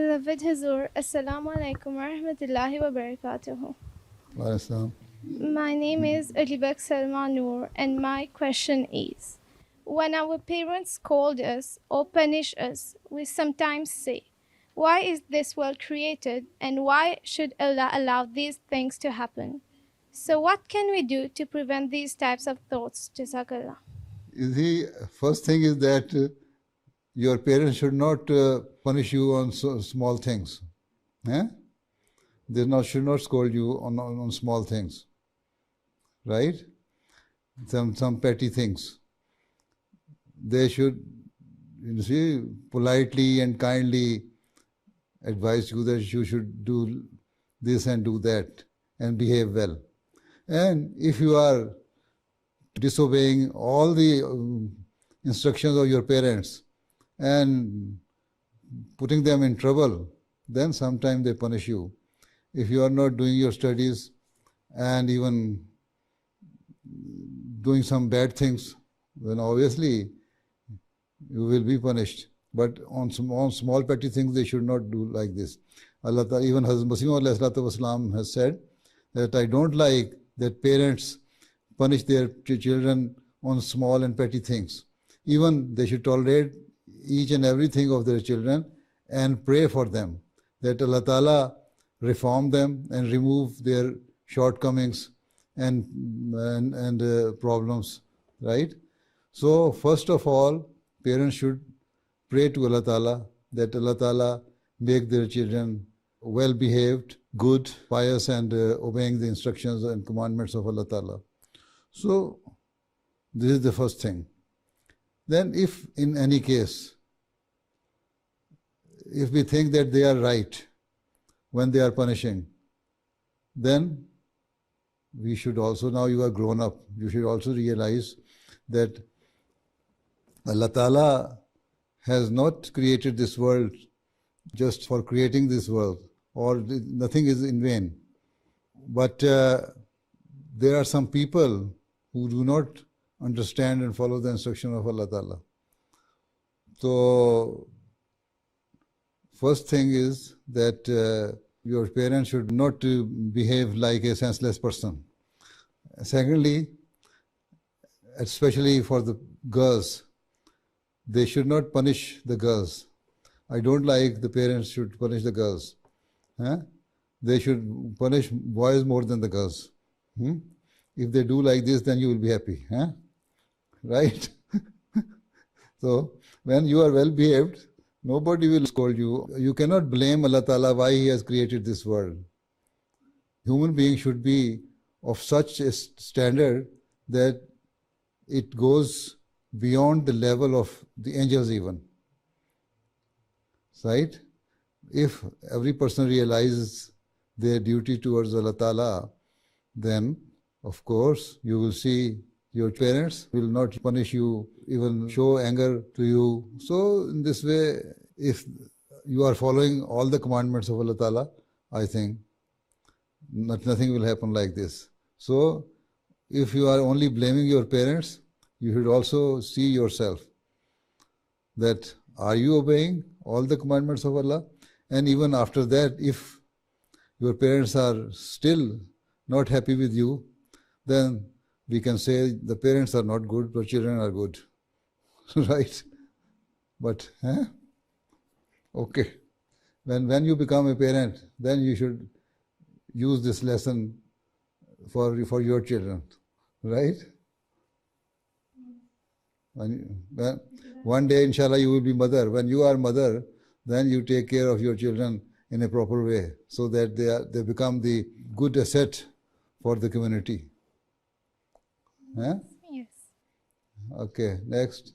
Beloved Hazur, Assalamu alaikum wa rahmatullahi wa barakatuhu. Assalam. My name is Alibak Salma Noor, and my question is: when our parents scold us or punish us, we sometimes say, why is this world created and why should Allah allow these things to happen? So, what can we do to prevent these types of thoughts? Jazakallah. You see, first thing is that your parents should not punish you on small things. Eh? Should not scold you on small things, right? Some petty things. They should, you see, politely and kindly advise you that you should do this and do that and behave well. And if you are disobeying all the instructions of your parents and putting them in trouble, then sometimes they punish you. If you are not doing your studies and even doing some bad things, then obviously you will be punished. But on small petty things, they should not do like this. Allah Ta'ala, even Hazrat Masih has said that I don't like that parents punish their children on small and petty things. Even they should tolerate each and everything of their children and pray for them, that Allah Ta'ala reform them and remove their shortcomings and problems, right? So first of all, parents should pray to Allah Ta'ala that Allah Ta'ala make their children well behaved, good, pious, and obeying the instructions and commandments of Allah Ta'ala. So this is the first thing. Then if in any case, if we think that they are right when they are punishing, then we should also, now you are grown up, you should also realize that Allah Ta'ala has not created this world just for creating this world, or nothing is in vain. But there are some people who do not understand and follow the instruction of Allah Ta'ala. So first thing is that your parents should not behave like a senseless person. Secondly, especially for the girls, they should not punish the girls. I don't like the parents should punish the girls. They should punish boys more than the girls. If they do like this, then you will be happy. Right? So, when you are well behaved, nobody will scold you. You cannot blame Allah Ta'ala why He has created this world. Human beings should be of such a standard that it goes beyond the level of the angels even. Right? If every person realizes their duty towards Allah Ta'ala, then of course you will see your parents will not punish you, even show anger to you. So in this way, if you are following all the commandments of Allah Ta'ala, I think nothing will happen like this. So if you are only blaming your parents, you should also see yourself that are you obeying all the commandments of Allah? And even after that, if your parents are still not happy with you, then we can say the parents are not good, but children are good. Right? But, okay. When you become a parent, then you should use this lesson for your children. Right? One day, inshallah, you will be mother. When you are mother, then you take care of your children in a proper way so that they become the good asset for the community. Yes. Okay, next.